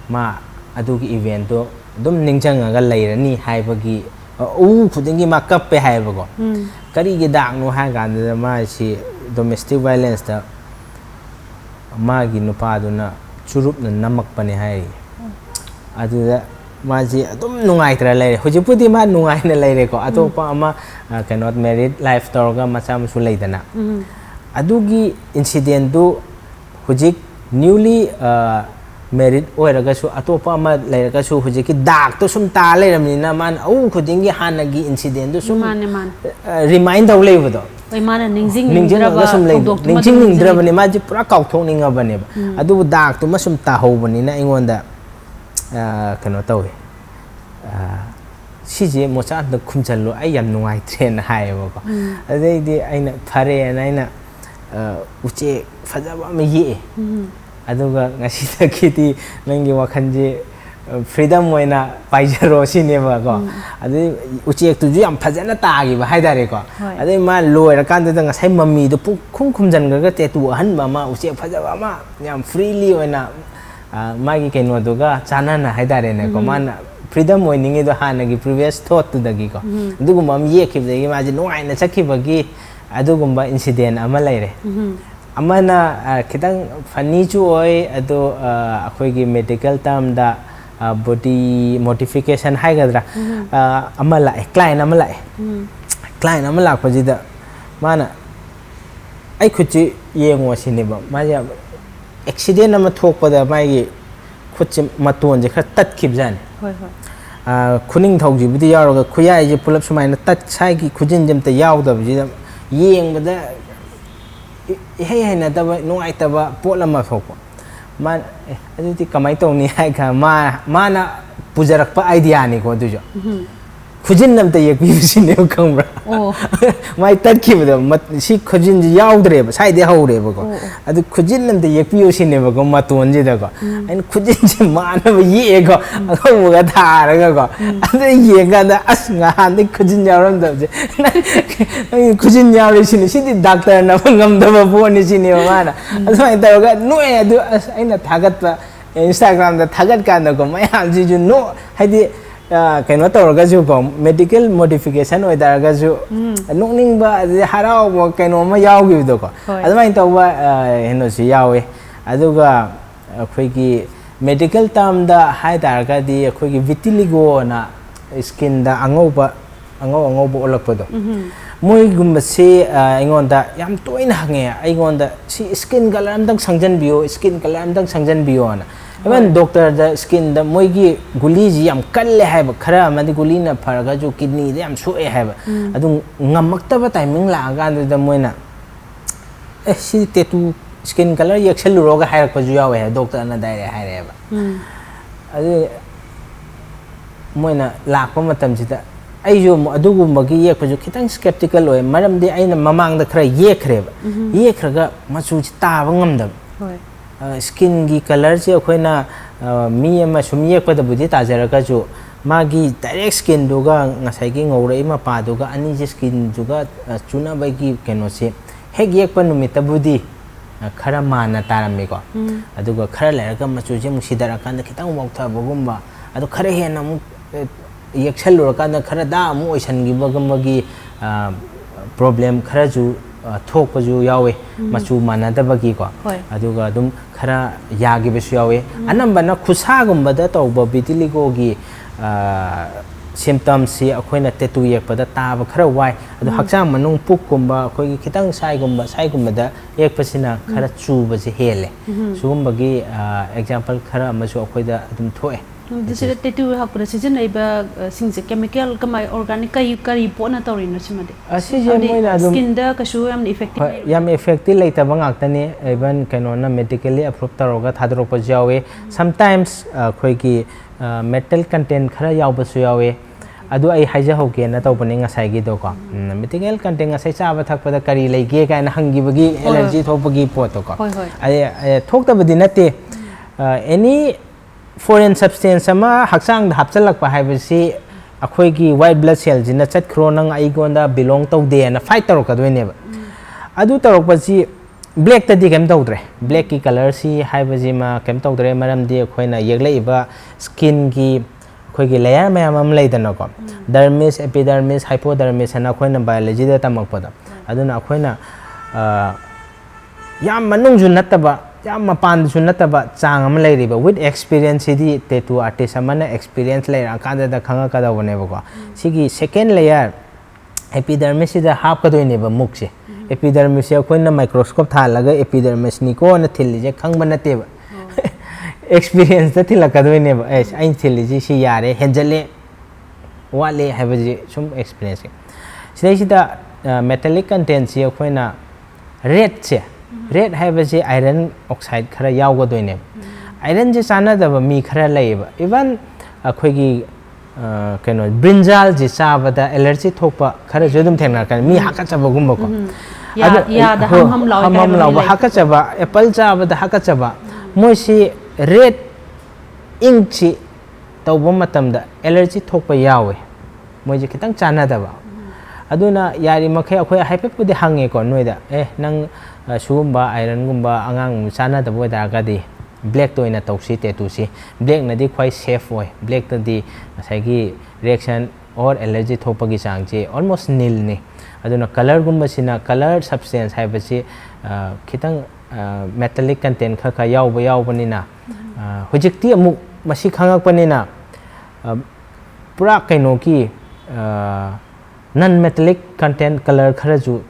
ma adugi event do dum ningjanga leirani haibagi khudingi ma kappe haibago kari gi dak no ha ganda ma si domestic violence da magi nupa duna churup na namak pane hai aduda maji adum nungai tra leire hujipudi ma nungai na leire ko atopa ama cannot married life torga macha musu leidana adugi incident du hujik newly married oiraga su atopa ama leiraga su hujiki dak to sum ta leiramina man au khudingi hanagi incident du sum remind daw leibodo oi mana ningjing ningjing maji pura kauthoninga bane adu dak to masum ta hobani na ingonda kano tawe sije mocha da khumjallo ai yam nungai train haebo ko adai di aina phare aina uche fajaba me ye aduga ngasi takiti nangi wakhanje freedom oina paijaro sineba ko adai uche tu ju yam phajana taagi ba haidare ko adai ma loira kan da ngasai mami do khumjan ga tattoo han ba ma uche phajaba ma yam freely oina magi keno duga chanana haidare ne ko man freedom oiningi do hanagi previous thought to dagi ko adugum am ye khibdagi ma ji noaina chakhibagi adugumba incident ama leire amana kitang funny chu oi ado akhoi gi medical term da body modification haigadra ama la client ama la ko ji da mana ai khuchi yengo sineba ma ya accident ama thokpada mai khutchi maton je khar tat khibjani hoi khuning thauji budi yaroga khuyai je pulap sumaina tat sai gi khujin jemta yawdab ji yengbada hey na da nuai ta ba polama thokpa man aduti kamai tawni hai kha mana pujarak pa idea ni ko dujo khujin namta yekpi sine khambra mai tat khibda si khujin ji yawdre ba sai de hawre ba ko adu khujin namta yekpi sine ba ko maton ji da ko ain khujin ji mana ba ye ko ago ga thara ga ko adu ye ga da as nga han de khujin yawram da je khujin yawre sine si di doctor na ngam da ba bo ni sine ba mana adu ai da ga no adu aina thagat pa Instagram da thagat kan da ko mai han ji ju no haidi keno tawraga ju ko medical modification oidaraga ju nokning ba harao mo keno ma yawgi do ko adumai tawba heno si yawe aduga akhoi gi medical term da haidaraga di akhoi gi vitiligo na skin da angauba olakpa do moi gumba se ingonda yam toina hange ingonda si skin color amdang sangjan biyo na even doctor the skin the moigi guli ji am kalle haiba khara amadi guli na pharaga ju kidney de am soe haiba adu ngamakta ba timing la ga da moina si tattoo skin color yaksel roga hairak pa ju yawe doctor na dai haire ba adu moina lakpa matam jida ai jo adugumagi yek pa ju khitang skeptical oi maram de aina mamang da khara yekhre ba yekhraga machu ji ta ba ngamda skin gi color je khoina mi ama sum yek pa da budi ta jara ka ju magi direct skin duga ngasai ki ngore ma pa duga ani je skin duga chuna bai ki keno se hek yek pa numita budi khara mana tarami ko aduga khara le ga machu je mu sidara kan khitang mok tha bogumba adu khara he na mu yek chalur kan khara da mu oisan gi bagam gi problem khara ju thok pa ju yawe machu mana da bagi ko aduga dum khara ya gi besu yawe anamba na khusa gumba da to ba bitili go gi symptoms si akoina tattoo yekpada taba khara wai adu hakchang manung puk kumba akoi khitang sai gumba da yekpasina khara chuba je hele sugumba gi example khara amasu akoi da adum thoe this is tattoo hakura season iba singse chemical kamai organic kari pona torino simade asije moina adum skin da kashu yam effective yam effective leita bangak tani even kanona medically approved taroga thadro pa jawe sometimes khoi gi metal content khara yaw basu yawe adu ai haija hoke na tawpani ngasai gi do ko medical content ngasai chaba thakpada kari leige ka na hangi bagi allergy thopagi poto ko ai thokta badi nate any foreign substance ama haksang hapchalak pa haibasi akhoi gi white blood cell jina chat khro nang ai gonda belong to de na fight tarok adwene ba adu tarok pasi black ta di kem tawdre black ki color si haibaji ma kem tawdre maram di khoina yeglei ba skin ki khoi gi layer mayam am leidana ko dermis epidermis hypodermis ana khoina biology da tamak pada aduna khoina yam manung ju nataba yam mapan ju nataba chang am leiri ba with experience di tattoo artist amana experience layer akanda da khanga kada bone ba ko sigi second layer epidermis da half ka doine ba mukse epidermis ya koina microscope tha laga epidermis ni ko na thil je khang ban te ba experience ta thil ka doine ba ai ain thil ji si yare henjale wale have ji sum experience sei sida metallic content si koina red che red have ji iron oxide khara yaw ga doine iron je chana da ba mi khara lai ba even khoi gi keno brinjal ji chaba da allergy thokpa khara jodum thengna kan mi hakka chaba gumba ko ya da ham law ba hakka chaba apple chaba da hakka chaba moi si red ink chi tawba matam da allergy thokpa yawe moi ji kitang chana da ba aduna yari makhai akhoi haipe pudi hange ko noida nang sugumba iron gumba angang chana da bo da ga di black to ina tawsi tattoo si black na di khwai safe oi black to di asagi reaction or allergy thopagi chang che almost nil ni aduna color gumba sina color substance hai basi khitang metallic content kha yaw bani na hujikti amu masi khangak pani na pura kaino ki non metallic content color khara ju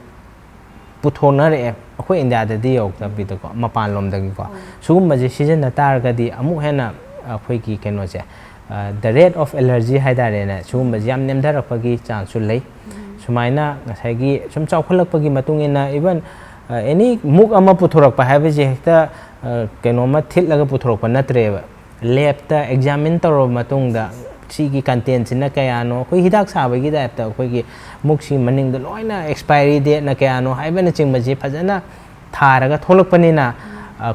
puthona re akhoi india da di yok ta bi to ko mapan lom da ko sugum ma je season na tar ga di amu hena akhoi ki keno che the rate of allergy haidare na sugum ma jam nem dhar pagi chance su lei sumaina ngasai gi sum chau khalak pagi matung ina even any muk ama puthorak pa have je hekta keno ma thil laga puthorak pa natre ba lab ta examine taro matung da sigi content sina kaya no koi hidak sa ba gi da ta koi gi muksi maning da loina expiry date na kaya no haiba na ching maji phajana tharaga tholak pani na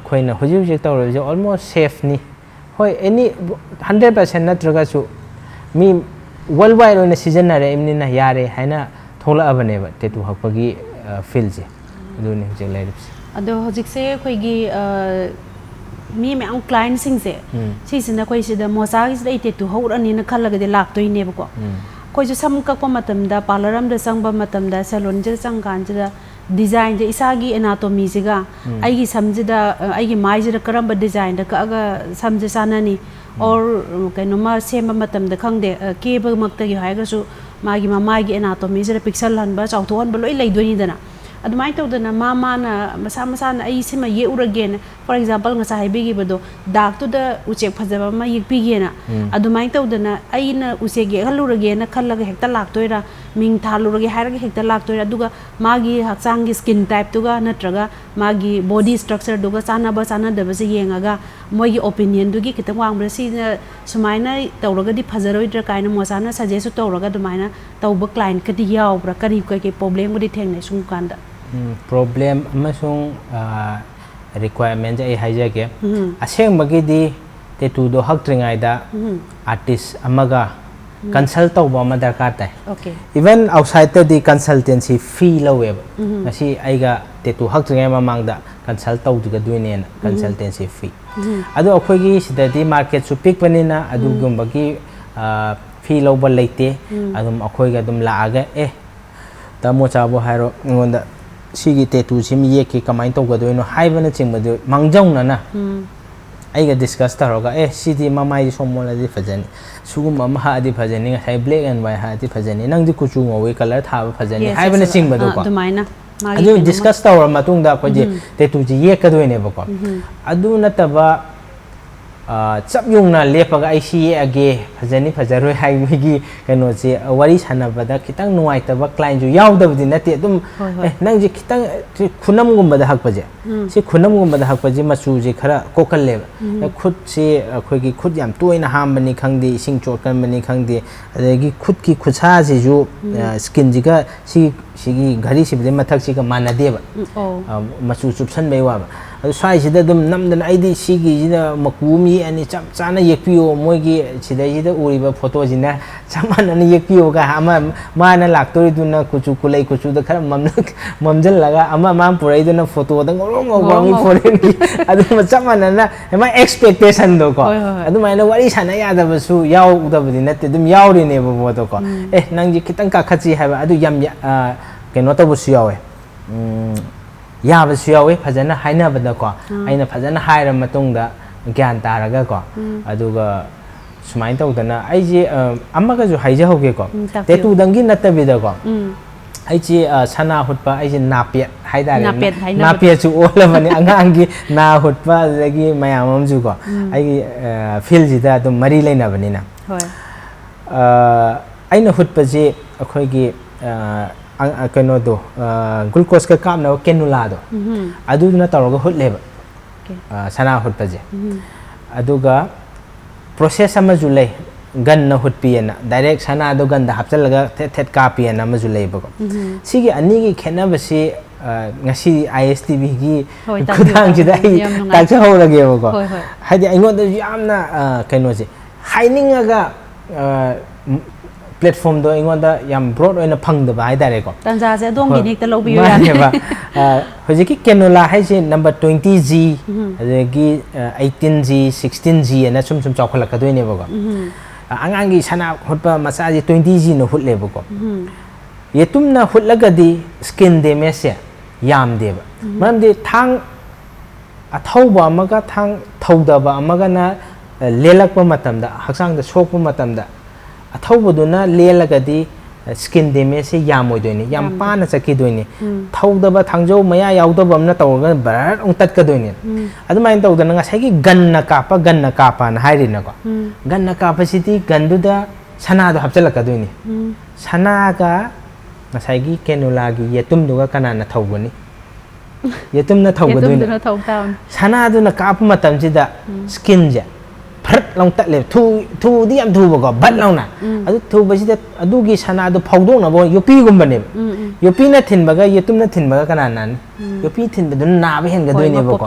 khoina huji huji tawro je almost safe ni hoi any 100% natraga su mi worldwide on season na re imni na yare haina thola abane ba tattoo hakpagi feel je duni je lives ado hojik se khoi gi mi me ang client sing se si sina koi sida mocha is dai tattoo hor ani na khalaga de lak toi ne ba ko koi ju sam kak pa matam da parloram da sang ba matam da salon je sang kan je design je isagi anatomy je ga ai gi sam je da ai gi mai je da karam ba design da ka ga sam je sanani or kaino ma sem ba matam da khang de ke ba mak ta gi hai ga su ma gi gi anatomy je da pixel han ba chaw thon ba loi lai doi ni da na adumai to dana mama na masa na ai sima ye urage for example nga sai bigi bado dak to da uchek phajaba ma yik pigi na adumai to dana ai na usege halurage na khallaga hekta lak toira ming thalurage hairage hekta lak toira duga magi hakchang gi skin type to ga natraga magi body structure duga sana da ba se yengaga moi gi opinion dugi kitang wang bra si na sumaina tawraga di phajaroi dra kaina mosana suggest tawraga dumaina tawba client ka di yaw bra kari ke problem di theng ne sung kanda problem amasung requirement ai haja ke aseng bagi di tattoo do hak tringai da artist amaga consult tawba ma darkar tai Okay. even outside the consultancy fee lowe ngasi aiga tattoo hak tringai mamang da consult taw duga duine consultancy fee ado akhoi gi sidadi market su pick panina adu gumba gi fee loba leite adum akhoi ga dum laaga ta Mocha bo hairo ngonda sigi tattoo sim ye ki kamai taw ga doino haibana chingba mangjong na aiga discuss taroga sidi mamai somola di fajani sugum ma ha di fajani ngai black and white ha di fajani nang di kuchu ngoi color tha ba fajani haibana chingba do ko dumaina adu discuss tawra matung da ko je tattoo ji ye ka doine ba ko adu nataba chap yung na lepaga ai si age fajani fajaroi hai migi kano je wari sana bada kitang nuai taba client ju yaw da budi nati dum nang je kitang khunam gum bada hak baje si khunam gum bada hak baje machu je khara kokal le khut se khoi gi khut yam toina ham bani khangdi sing chot kan bani khangdi adegi khut ki khucha je ju skin ji ga si gi ghari si bade mathak si ga manade ba machu chupsan bai wa swai sida dum namdan aidi sigi jina makumi ani chap chana yekpio moigi sida jida uriba photo jina chamana ni yekpio ga ama mana laktori duna kuchu kulai kuchu da khara mamjal laga ama mam purai duna photo da ngorong ngorong foreign adu ma chamana na ma expectation do ko adu mai na wari sana ya da basu yaw da budi natte dum yawri ne bo to ko nang ji kitang ka khachi ha adu yam keno to bu siyawe yabasu yawe fajana haina bada ko aina fajana haira matungda gyan taraga ko aduga sumain tawdana aiji amaga ju haija hoge ko tetu dangi natabida ko aiji sana hutpa aiji napet haidare napet chu ola mani angangi na hutpa lagi mayamam ju ko ai feel jida dum mari leina banina hoi aina hutpa je akhoi gi kano do glucose ka kam na cannula do adu na tawga hut leba sana hut paje aduga process ama julai gan na hut piena direct sana do gan da hapchal ga thet ka piena ma julai ba ko sigi ani gi khena basi ngasi ISTB gi khudang ji dai tak cha ho lage ba ko hadi aingo da yamna kano je haininga ga platform do ingonda yam broad oina phang da bai dare ko tanja se dong gi nik ta lobi yo ya ba hojiki cannula hai je number 20G adegi 18G 16G na sum chawkhala ka doine ba ko angangi sana hotpa masaji 20G no hutle ba ko yetum na hutlaga di skin damage yam de ba mam de thang athauba amaga thang thauda ba amaga na lelakpa matam da haksang da sokpa matam da athawbuduna lelagadi skin damage yam oidoini yam pana chaki doini thawdaba thangjau maya yaudaba amna tawga bar ong tat ka doini adumain tawdana nga saigi ganna kapa na hairina ko ganna capacity ganduda sana do hapchala ka doini sana ga nga saigi cannula gi yetum duga kanana thawbuni yetum na thawga doini sana do na kapa matam jida skin ja phat long tat le thu di am thu ba ko bat long na adu thu ba sida adu gi sana adu phawdong na bo yopi gum bane yopi na thin ba ga yetum na thin ba ga kana nan yopi thin ba dun na ba hen ga doine ba ko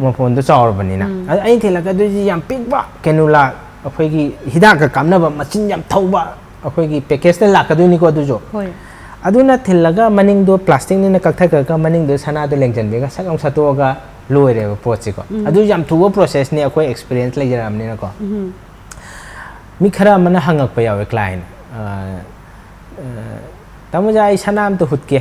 mo phone to chawra bani na ai thela ga du yam pik ba cannula akhoi gi hidak ka kamna ba machin yam thau ba akhoi gi package te la ka doini ko du jo adu na thilaga maning do plastic ni na kakthak ka maning do sana do lengjan be ga sakam sato ga loire ba pochi ko adu jam thuwa process ni akoi experience le jaram ni na ko mi khara mana hangak pa yawe client tamuja ai sanam to hutke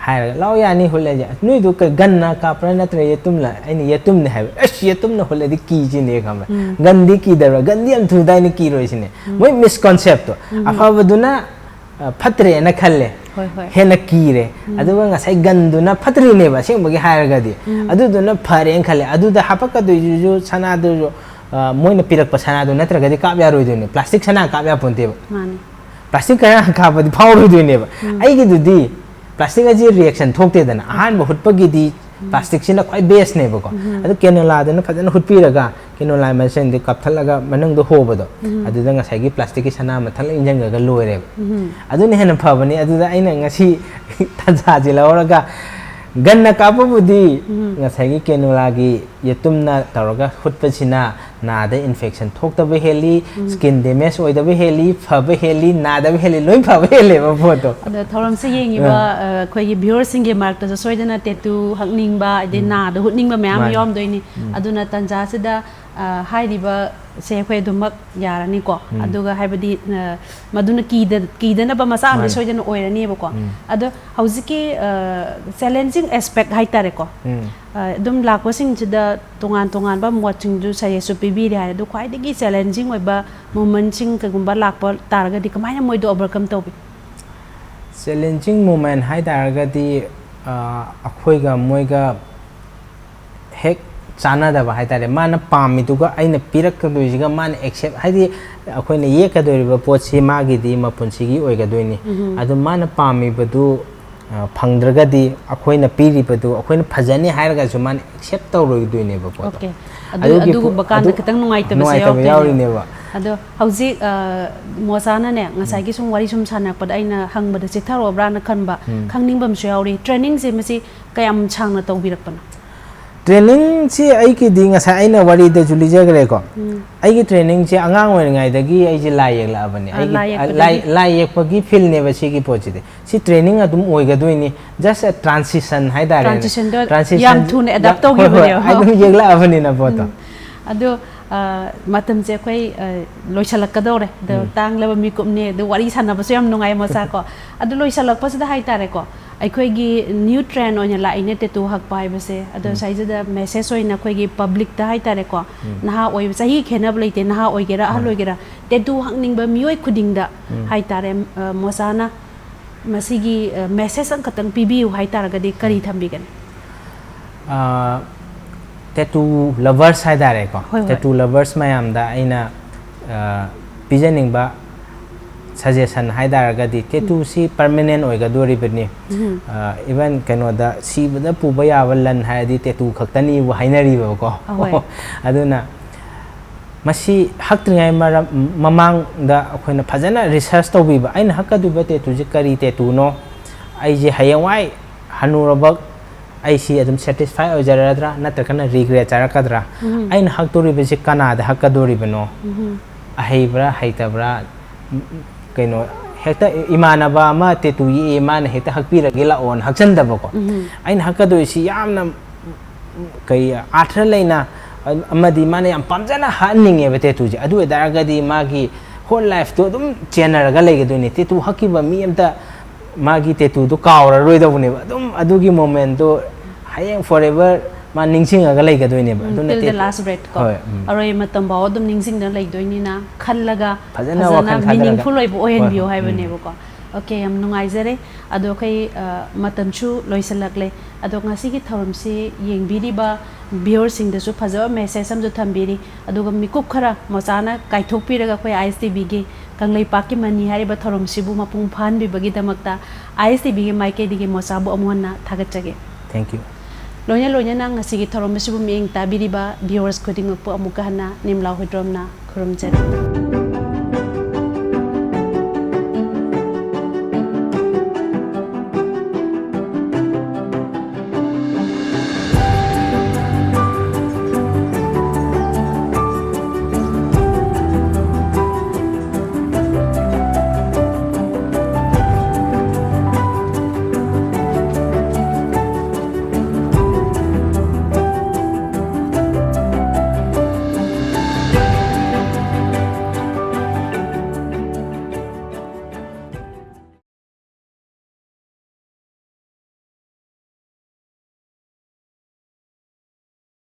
hai law ya ni hulle ja nui du ka ganna ka prana tre yetum la ai ni yetum ne hai yetum na hulle di ki ji ne kham gandi ki dara gandi am thu dai ni ki roi sine moi misconcept to afa baduna phatre na khalle hena kire aduga nga sai ganduna phatri ne ba sing bagi hairaga di aduduna phare en khale aduda hapaka du ju sana du moina pirak pa sana du natra gadi ka bya roi du ne plastic sana ka bya ponte ba mani plastic ka ka ba di phau roi du ne ba ai gi du di plastic aji reaction thokte dana ahan ba hutpa gi di plastic sina khoi base ne ba ko adu cannula dana phajana hutpi raga cannula ma sen de kapthalaga manang do hoba do aduda nga sai gi plastic sana ma thal injang ga loire adu ne hena phabani aduda aina ngasi tanja ji lawraga ganna kapu budi nga sai gi cannula gi yetumna taraga hutpachina nada infection thoktabe heli skin damage oidabe heli phabe heli nada heli loi phabe heli ba photo ada thoram se yengi ba khoi gi viewers sing ge mark ta soidana tattoo hakning ba de nada hutning ba mayam yom doini aduna tanja sida hairiba se khoi dumak yarani ko aduga haibadi maduna kidana ba masa amri soidana oirani ba ko ado hauziki challenging aspect haitare ko dum lakwa sing chida tongan ba watching ju saye su pibi ri ha do khwai digi challenging oi ba moment sing ka gumba lakpa targa di kamai moi do overcome to challenging moment hai targa di akhoi ga moi ga hek chana da ba hai tare mana pami tu ga aina pirak ka doi ga man accept hai di akhoi ne ye ka doi ba pot si ma gi di ma punsi gi oi ga doi ni adu mana pami ba du phangdraga di akhoi na piri ba du akhoi na phajani hai ga su man accept to roi doi ne ba pot okay adu ba kan da kitang nungai ta ba yaw ne ba ado hauji Mocha na ne ngasai gi sum wari sum sana pad aina hang ba da se tharo bra na khan ba khangning bam su yauri training je masi kayam chang na to birak pana training si ai ki di ngasai aina wari da juli je gre ko ai ki training si angang oi ngai da gi ai ji lai yak la bani ai lai yak pa gi feel ne ba si gi pochi de si training adum oi ga doi ni just a transition hai da transition yam thune adapt to gi bani ai dum yek la bani na photo ado matam je khoi loisalak ka dore do tang leba mi kum ne do wari sana ba so yam nungai Mocha ko ado loisalak pa sa hai tare ko ai khoi gi new trend onya la ine te tu hak pai ba se ado sai da message oina khoi gi public da hai tare ko na oi sahi khenab leite na oi gera a loi gera te tu hak ning ba mi oi khuding da hai tare Mocha na masigi message ang katang pibiu hai tare ga de kari thambi gan tattoo lovers hai dare ko tattoo lovers mayam da aina pijaning ba suggestion hai dar ga di tattoo si permanent oi ga dori bani even kano da si bada pu ba ya walan hai di tattoo khaktani wa hainari ba ko aduna masi haktringai mamang da akhoi na phajana research to bi ba aina hakadu ba tattoo ji kari tattoo no ai ji hayawai hanurabak ai si adum satisfy oi jaradra natakana regret charakadra aina haktori be si kana da hakadori bano ahibra haitabra kaino hekta imanaba ma tattoo yi man hekta hakpira gela on hakchan da ba ko aina hakadoi si yamna kai athra leina amadi mane yam pamjana hanninge be tattoo ji adu daraga di magi whole life to dum channel ga lege do ni tattoo hakiba mi amta magi tattoo do kawra roi da bune dum adugi moment do hayang forever ma ningsing ga lege do ni ba do na the last breath ko aroi matam ba odum ningsing da lege do ni na khallaga fazana meaningful oi bo hen bio hai bane ko okay am nungai jare ado kai matam chu loisalak le ado ngasi gi thorum si yengbiri ba viewer sing da su phaja message sam jo thambiri ado ga mikup khara Mocha na kaithok piraga koi ISTB gi Kangleipakki mani hari ba thorum sibu mapung phan bi bagi damakta ISTB gi maike digi Mocha bu amona thagachage thank you lonya na ngasi gi thorum sibu mi ing tabiri ba viewers koding pu amuka hana nimla hodrom na khurum jare